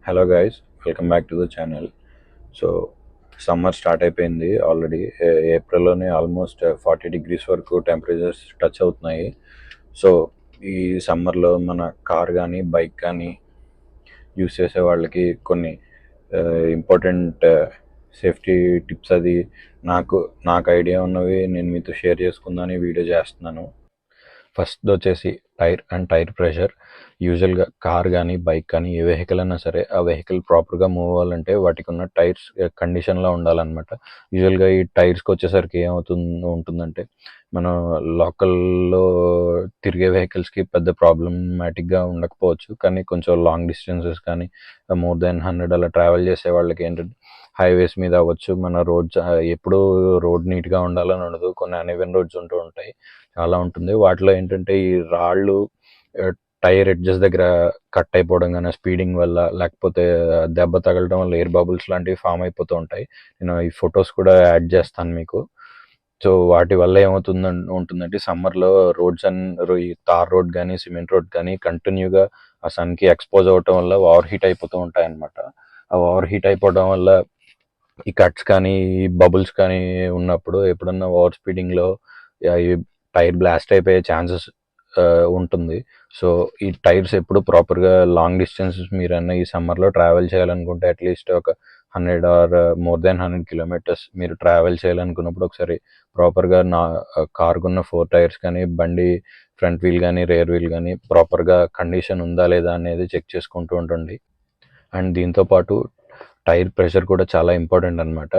Hello guys, welcome back to the channel. So summer start అయిపోయింది already. ఏప్రిల్లోనే almost 40 degrees వరకు temperatures touch అవుతున్నాయి. So ఈ సమ్మర్లో మన కార్ కానీ బైక్ కానీ యూస్ చేసే వాళ్ళకి కొన్ని ఇంపార్టెంట్ సేఫ్టీ టిప్స్ అది నాకు ఐడియా ఉన్నవి నేను మీతో షేర్ చేసుకుందామని వీడియో చేస్తున్నాను. ఫస్ట్ వచ్చేసి టైర్ ప్రెషర్. యూజువల్గా కార్ కానీ బైక్ కానీ ఏ వెహికల్ అయినా సరే ఆ వెహికల్ ప్రాపర్గా మూవ్ అవ్వాలంటే వాటికి ఉన్న టైర్స్ కండిషన్లో ఉండాలన్నమాట. యూజువల్గా ఈ టైర్స్కి వచ్చేసరికి ఉంటుందంటే మనం లోకల్లో తిరిగే వెహికల్స్కి పెద్ద ప్రాబ్లమాటిక్గా ఉండకపోవచ్చు, కానీ కొంచెం లాంగ్ డిస్టెన్సెస్ కానీ మోర్ దెన్ 100 అలా ట్రావెల్ చేసే వాళ్ళకి ఏంటంటే హైవేస్ మీద అవ్వచ్చు, మన రోడ్స్ ఎప్పుడూ రోడ్ నీట్గా ఉండాలని ఉండదు, కొన్ని అన్ఈవెన్ రోడ్స్ ఉంటూ ఉంటాయి, చాలా ఉంటుంది. వాటిలో ఏంటంటే ఈ రాళ్ళు టైర్ ఎడ్జెస్ దగ్గర కట్ అయిపోవడం కానీ స్పీడింగ్ వల్ల, లేకపోతే దెబ్బ తగలడం వల్ల ఎయిర్ బబుల్స్ లాంటివి ఫామ్ అయిపోతూ ఉంటాయి. నేను ఈ ఫొటోస్ కూడా యాడ్ చేస్తాను మీకు. సో వాటి వల్ల ఉంటుందంటే సమ్మర్లో రోడ్స్ ఈ తార్ రోడ్ కానీ సిమెంట్ రోడ్ కానీ కంటిన్యూగా ఆ సన్కి ఎక్స్పోజ్ అవ్వటం వల్ల ఓవర్ హీట్ అయిపోతూ ఉంటాయి అన్నమాట. ఆ ఓవర్ హీట్ అయిపోవడం వల్ల ఈ కట్స్ కానీ ఈ బబుల్స్ కానీ ఉన్నప్పుడు ఎప్పుడన్నా ఓవర్ స్పీడింగ్లో ఈ టైర్ బ్లాస్ట్ అయిపోయే ఛాన్సెస్ ఉంటుంది. సో ఈ టైర్స్ ఎప్పుడు ప్రాపర్గా లాంగ్ డిస్టెన్సెస్ మీరన్నా ఈ సమ్మర్లో ట్రావెల్ చేయాలనుకుంటే అట్లీస్ట్ ఒక 100 ఆర్ మోర్ దెన్ 100 kilometers మీరు ట్రావెల్ చేయాలనుకున్నప్పుడు ఒకసారి ప్రాపర్గా కార్కున్న 4 టైర్స్ కానీ బండి ఫ్రంట్ వీల్ కానీ రేర్ వీల్ కానీ ప్రాపర్గా కండిషన్ ఉందా లేదా అనేది చెక్ చేసుకుంటూ ఉండండి. అండ్ దీంతోపాటు టైర్ ప్రెషర్ కూడా చాలా ఇంపార్టెంట్ అనమాట.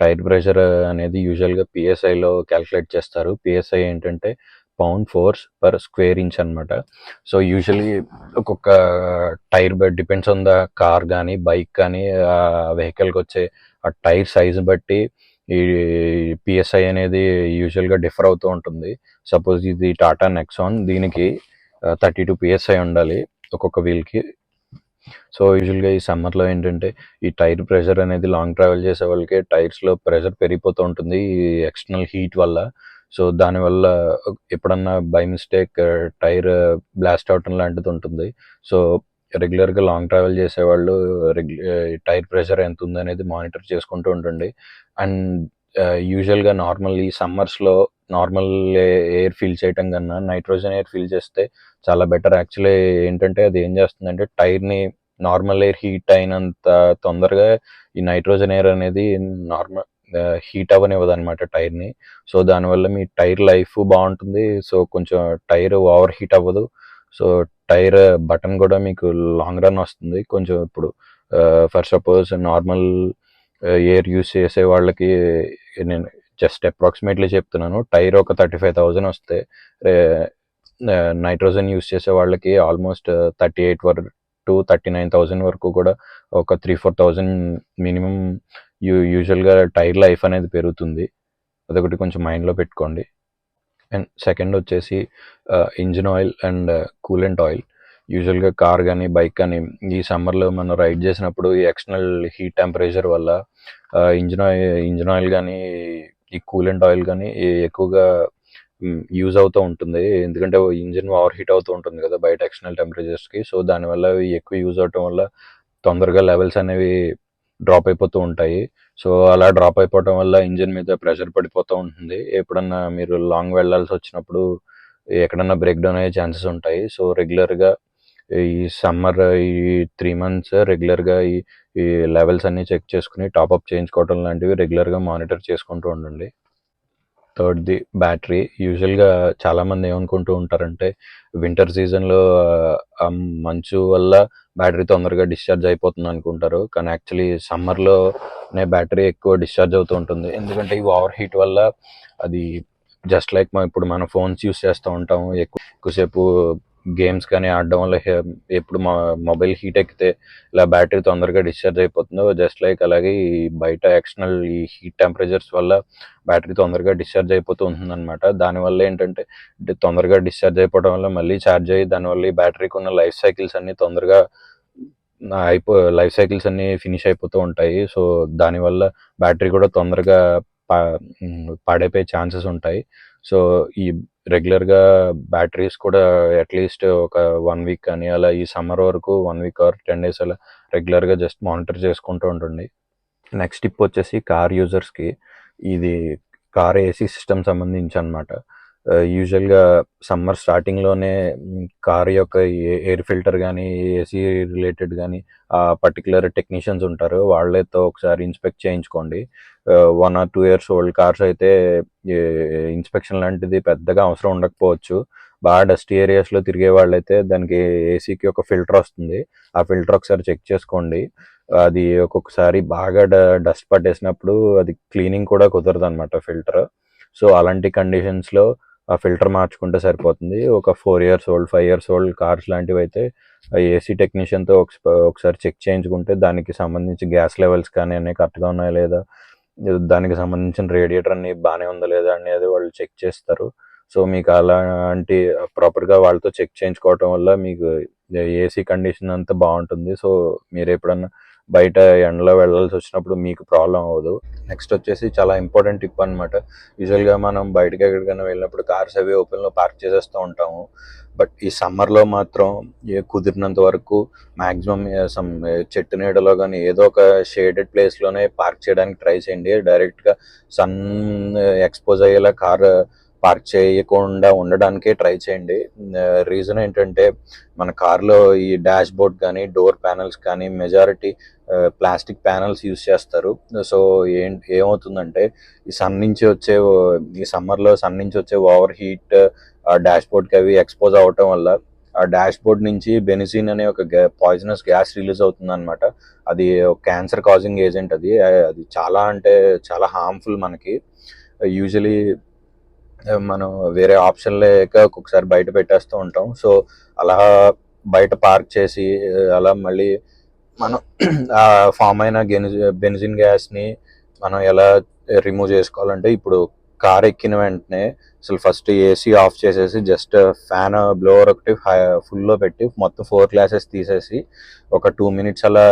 టైర్ ప్రెషర్ అనేది యూజువల్గా పిఎస్ఐలో క్యాల్కులేట్ చేస్తారు. పిఎస్ఐ ఏంటంటే pound force per square inch అనమాట. సో యూజువలీ ఒక్కొక్క tyre depends on the car కానీ బైక్ కానీ ఆ వెహికల్కి వచ్చే ఆ టైర్ సైజ్ బట్టి ఈ పిఎస్ఐ అనేది యూజువల్గా డిఫర్ అవుతూ ఉంటుంది. సపోజ్ ఇది టాటా నెక్సాన్, దీనికి 32 PSI ఉండాలి ఒక్కొక్క వీల్కి. సో యూజువల్గా ఈ సమ్మర్లో ఏంటంటే ఈ టైర్ ప్రెషర్ అనేది లాంగ్ ట్రావెల్ చేసే వాళ్ళకి టైర్స్లో ప్రెషర్ పెరిగిపోతూ ఉంటుంది ఈ ఎక్స్టర్నల్ హీట్ వల్ల. సో దానివల్ల ఎప్పుడన్నా బై మిస్టేక్ టైర్ బ్లాస్ట్ అవటం లాంటిది ఉంటుంది. సో రెగ్యులర్గా లాంగ్ ట్రావెల్ చేసేవాళ్ళు టైర్ ప్రెషర్ ఎంత ఉంది అనేది మానిటర్ చేసుకుంటూ ఉండండి. అండ్ యూజువల్గా ఈ సమ్మర్స్లో నార్మల్ ఎయిర్ ఫిల్ చేయటం కన్నా నైట్రోజన్ ఎయిర్ ఫిల్ చేస్తే చాలా బెటర్. యాక్చువల్లీ ఏంటంటే అది ఏం చేస్తుందంటే టైర్ని నార్మల్ ఎయిర్ హీట్ అయినంత తొందరగా ఈ నైట్రోజన్ ఎయిర్ అనేది నార్మల్ హీట్ అవ్వనివ్వదు అనమాట టైర్ని. సో దానివల్ల మీ టైర్ లైఫ్ బాగుంటుంది. సో కొంచెం టైర్ ఓవర్ హీట్ అవ్వదు. సో టైర్ బటన్ కూడా మీకు లాంగ్ రన్ వస్తుంది. కొంచెం ఇప్పుడు for suppose normal air use చేసే వాళ్ళకి నేను జస్ట్ అప్రాక్సిమేట్లీ చెప్తున్నాను, టైర్ ఒక 35,000 వస్తే నైట్రోజన్ యూస్ చేసే వాళ్ళకి ఆల్మోస్ట్ 38 to 39,000 వరకు కూడా ఒక 3-4,000 మినిమం యూజువల్గా టైర్ లైఫ్ అనేది పెరుగుతుంది. అదొకటి కొంచెం మైండ్లో పెట్టుకోండి. అండ్ సెకండ్ వచ్చేసి engine oil and coolant oil. యూజువల్గా కార్ కానీ బైక్ కానీ ఈ సమ్మర్లో మనం రైడ్ చేసినప్పుడు ఈ ఎక్స్టర్నల్ హీట్ టెంపరేచర్ వల్ల ఇంజిన్ ఆయిల్ కానీ ఈ కూలెంట్ ఆయిల్ కానీ ఎక్కువగా యూజ్ అవుతూ ఉంటుంది. ఎందుకంటే ఇంజిన్ ఓవర్ హీట్ అవుతూ ఉంటుంది కదా బయట ఎక్స్టర్నల్ టెంపరేచర్స్కి. సో దానివల్ల ఎక్కువ యూజ్ అవటం వల్ల తొందరగా లెవెల్స్ అనేవి డ్రాప్ అయిపోతూ ఉంటాయి. సో అలా డ్రాప్ అయిపోవటం వల్ల ఇంజిన్ మీద ప్రెషర్ పడిపోతూ ఉంటుంది. ఎప్పుడన్నా మీరు లాంగ్ వెళ్ళాల్సి వచ్చినప్పుడు ఎక్కడన్నా బ్రేక్ డౌన్ అయ్యే ఛాన్సెస్ ఉంటాయి. సో రెగ్యులర్గా ఈ సమ్మర్ ఈ 3 months రెగ్యులర్గా ఈ లెవెల్స్ అన్నీ చెక్ చేసుకుని టాప్అప్ చేయించుకోవడం లాంటివి రెగ్యులర్గా మానిటర్ చేసుకుంటూ ఉండండి. థర్డ్ది బ్యాటరీ. యూజువల్గా చాలామంది ఏమనుకుంటూ ఉంటారంటే వింటర్ సీజన్లో మంచు వల్ల బ్యాటరీ తొందరగా డిశ్చార్జ్ అయిపోతుంది అనుకుంటారు, కానీ యాక్చువల్లీ సమ్మర్లోనే బ్యాటరీ ఎక్కువ డిశ్చార్జ్ అవుతూ ఉంటుంది. ఎందుకంటే ఈ ఓవర్ హీట్ వల్ల అది జస్ట్ లైక్ ఇప్పుడు మనం ఫోన్స్ యూస్ చేస్తూ ఉంటాం, ఎక్కువసేపు గేమ్స్ కానీ ఆడడం వల్ల ఎప్పుడు మా మొబైల్ హీట్ ఎక్కితే ఇలా బ్యాటరీ తొందరగా డిశ్చార్జ్ అయిపోతుందో జస్ట్ లైక్ అలాగే ఈ బయట ఎక్స్టర్నల్ ఈ హీట్ టెంపరేచర్స్ వల్ల బ్యాటరీ తొందరగా డిశ్చార్జ్ అయిపోతూ ఉంటుంది అనమాట. దానివల్ల ఏంటంటే తొందరగా డిశ్చార్జ్ అయిపోవడం వల్ల మళ్ళీ ఛార్జ్ అయ్యి దానివల్ల ఈ బ్యాటరీకి ఉన్న లైఫ్ సైకిల్స్ అన్నీ తొందరగా లైఫ్ సైకిల్స్ అన్నీ ఫినిష్ అయిపోతూ ఉంటాయి. సో దానివల్ల బ్యాటరీ కూడా తొందరగా పాడైపోయే ఛాన్సెస్ ఉంటాయి. సో ఈ రెగ్యులర్గా బ్యాటరీస్ కూడా అట్లీస్ట్ ఒక 1 వీక్ కానీ అలా ఈ సమ్మర్ వరకు 1 వీక్ ఆర్ 10 days అలా రెగ్యులర్గా జస్ట్ మానిటర్ చేసుకుంటూ ఉండండి. నెక్స్ట్ టిప్ వచ్చేసి కార్ యూజర్స్కి ఇది కార్ ఏసీ సిస్టమ్ సంబంధించి అనమాట. యూజువల్గా సమ్మర్ స్టార్టింగ్లోనే కార్ యొక్క ఎయిర్ ఫిల్టర్ కానీ ఏసీ రిలేటెడ్ కానీ ఆ పర్టికులర్ టెక్నీషియన్స్ ఉంటారు, వాళ్ళతో ఒకసారి ఇన్స్పెక్ట్ చేయించుకోండి. 1 or 2 years ఓల్డ్ కార్స్ అయితే ఇన్స్పెక్షన్ లాంటిది పెద్దగా అవసరం ఉండకపోవచ్చు. బాగా డస్టీ ఏరియాస్లో తిరిగే వాళ్ళైతే దానికి ఏసీకి ఒక ఫిల్టర్ వస్తుంది, ఆ ఫిల్టర్ ఒకసారి చెక్ చేసుకోండి. అది ఒక్కొక్కసారి బాగా డస్ట్ పట్టేసినప్పుడు అది క్లీనింగ్ కూడా కుదరదు అనమాట ఫిల్టర్. సో అలాంటి కండిషన్స్లో ఆ ఫిల్టర్ మార్చుకుంటే సరిపోతుంది. ఒక 4 years old 5 years old cars లాంటివి అయితే ఏసీ టెక్నీషియన్తో ఒకసారి చెక్ చేయించుకుంటే దానికి సంబంధించి గ్యాస్ లెవెల్స్ కానీ అన్నీ కరెక్ట్గా ఉన్నాయా లేదా, దానికి సంబంధించిన రేడియేటర్ అన్ని బాగానే ఉందా లేదా అనేది వాళ్ళు చెక్ చేస్తారు. సో మీకు అలాంటి ప్రాపర్గా వాళ్ళతో చెక్ చేయించుకోవటం వల్ల మీకు ఏసీ కండిషన్ అంతా బాగుంటుంది. సో మీరు ఎప్పుడన్నా బయట ఎండలో వెళ్ళాల్సి వచ్చినప్పుడు మీకు ప్రాబ్లం అవ్వదు. నెక్స్ట్ వచ్చేసి చాలా ఇంపార్టెంట్ టిప్ అనమాట. యూజువల్గా మనం బయటకి ఎక్కడికైనా వెళ్ళినప్పుడు కార్స్ అవి ఓపెన్లో పార్క్ చేసేస్తూ ఉంటాము. బట్ ఈ సమ్మర్లో మాత్రం కుదిరినంత వరకు మ్యాక్సిమం సమ్ చెట్టు నీడలో కానీ ఏదో ఒక షేడెడ్ ప్లేస్లోనే పార్క్ చేయడానికి ట్రై చేయండి. డైరెక్ట్గా సన్ ఎక్స్పోజ్ అయ్యేలా కార్ పార్క్ చేయకుండా ఉండడానికే ట్రై చేయండి. రీజన్ ఏంటంటే మన కార్లో ఈ డాష్ బోర్డ్ కానీ డోర్ ప్యానల్స్ కానీ మెజారిటీ ప్లాస్టిక్ ప్యానల్స్ యూస్ చేస్తారు. సో ఏమవుతుందంటే ఈ సమ్మర్లో సన్ నుంచి వచ్చే ఓవర్ హీట్ డాష్ బోర్డ్కి అవి ఎక్స్పోజ్ అవ్వటం వల్ల ఆ డాష్ బోర్డ్ నుంచి బెనిజిన్ అనే ఒక పాయిజనస్ గ్యాస్ రిలీజ్ అవుతుంది అనమాట. అది క్యాన్సర్ కాజింగ్ ఏజెంట్. అది చాలా అంటే చాలా హార్మ్ఫుల్ మనకి. యూజువలీ మనం వేరే ఆప్షన్ లేక ఒక్కొక్కసారి బయట పెట్టేస్తూ ఉంటాం. సో అలా బయట పార్క్ చేసి అలా మళ్ళీ మనం ఆ ఫామ్ అయిన బెంజిన్ గ్యాస్ని మనం ఎలా రిమూవ్ చేసుకోవాలంటే, ఇప్పుడు కార్ ఎక్కిన వెంటనే అసలు ఫస్ట్ ఏసీ ఆఫ్ చేసేసి జస్ట్ ఫ్యాన్ బ్లోవర్ ఒకటి ఫుల్లో పెట్టి మొత్తం 4 glasses తీసేసి ఒక 2 minutes అలా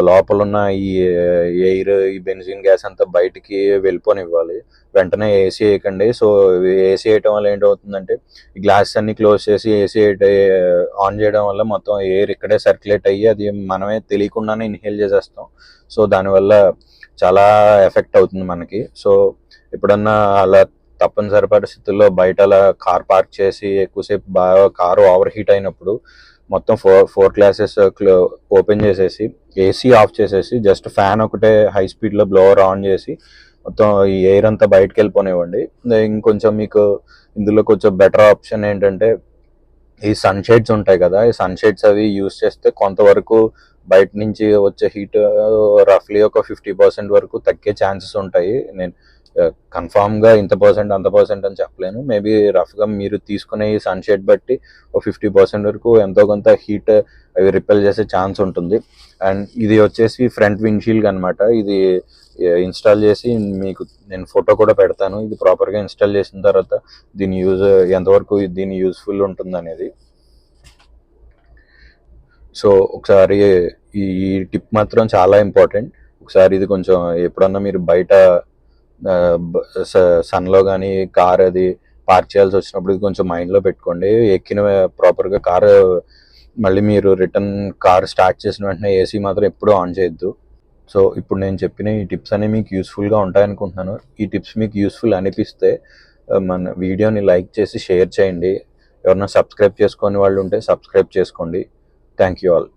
లోపల ఉన్న ఈ ఎయిర్ ఈ బెంజిన్ గ్యాస్ అంతా బయటికి వెళ్ళిపోనివ్వాలి. వెంటనే ఏసీ వేయకండి. సో ఏసీ వేయటం వల్ల ఏంటవుతుందంటే ఈ గ్లాస్ అన్ని క్లోజ్ చేసి ఏసీ ఆన్ చేయడం వల్ల మొత్తం ఎయిర్ ఇక్కడే సర్క్యులేట్ అయ్యి అది మనమే తెలియకుండానే ఇన్హేల్ చేసేస్తాం. సో దానివల్ల చాలా ఎఫెక్ట్ అవుతుంది మనకి. సో ఎప్పుడన్నా అలా తప్పనిసరి పరిస్థితుల్లో బయట అలా కార్ పార్క్ చేసి ఎక్కువసేపు బాగా కారు ఓవర్ హీట్ అయినప్పుడు మొత్తం 4 glasses ఓపెన్ చేసేసి ఏసీ ఆఫ్ చేసేసి జస్ట్ ఫ్యాన్ ఒకటే హై స్పీడ్లో బ్లోవర్ ఆన్ చేసి మొత్తం ఈ ఎయిర్ అంతా బయటకు వెళ్ళిపోనివ్వండి. ఇంకొంచెం మీకు ఇందులో కొంచెం బెటర్ ఆప్షన్ ఏంటంటే ఈ సన్ షేడ్స్ ఉంటాయి కదా, ఈ సన్ షేడ్స్ అవి యూస్ చేస్తే కొంతవరకు బయట నుంచి వచ్చే హీట్ రఫ్లీ ఒక 50% వరకు తగ్గే ఛాన్సెస్ ఉంటాయి. నేను కన్ఫామ్గా ఇంత పర్సెంట్ అంత పర్సెంట్ అని చెప్పలేను. మేబీ రఫ్గా మీరు తీసుకునే ఈ సన్షేడ్ బట్టి ఒక 50% వరకు ఎంతో కొంత హీట్ అవి రిపెల్ చేసే ఛాన్స్ ఉంటుంది. అండ్ ఇది వచ్చేసి ఫ్రంట్ విండ్షీల్డ్ అనమాట. ఇది ఇన్స్టాల్ చేసి మీకు నేను ఫోటో కూడా పెడతాను. ఇది ప్రాపర్గా ఇన్స్టాల్ చేసిన తర్వాత దీని ఎంతవరకు దీని యూస్ఫుల్ ఉంటుంది అనేది. సో ఒకసారి ఈ టిప్ మాత్రం చాలా ఇంపార్టెంట్. ఒకసారి ఇది కొంచెం ఎప్పుడన్నా మీరు బయట సన్లో కానీ కార్ అది పార్క్ చేయాల్సి వచ్చినప్పుడు ఇది కొంచెం మైండ్లో పెట్టుకోండి. ఎక్కిన ప్రాపర్గా కారు మళ్ళీ మీరు రిటర్న్ కార్ స్టార్ట్ చేసిన వెంటనే ఏసీ మాత్రం ఎప్పుడూ ఆన్ చేయొద్దు. సో ఇప్పుడు నేను చెప్పిన ఈ టిప్స్ అనేవి మీకు యూస్ఫుల్గా ఉంటాయనుకుంటున్నాను. ఈ టిప్స్ మీకు యూస్ఫుల్ అనిపిస్తే మన వీడియోని లైక్ చేసి షేర్ చేయండి. ఎవరైనా సబ్స్క్రైబ్ చేసుకొని వాళ్ళు ఉంటే సబ్స్క్రైబ్ చేసుకోండి. Thank you all.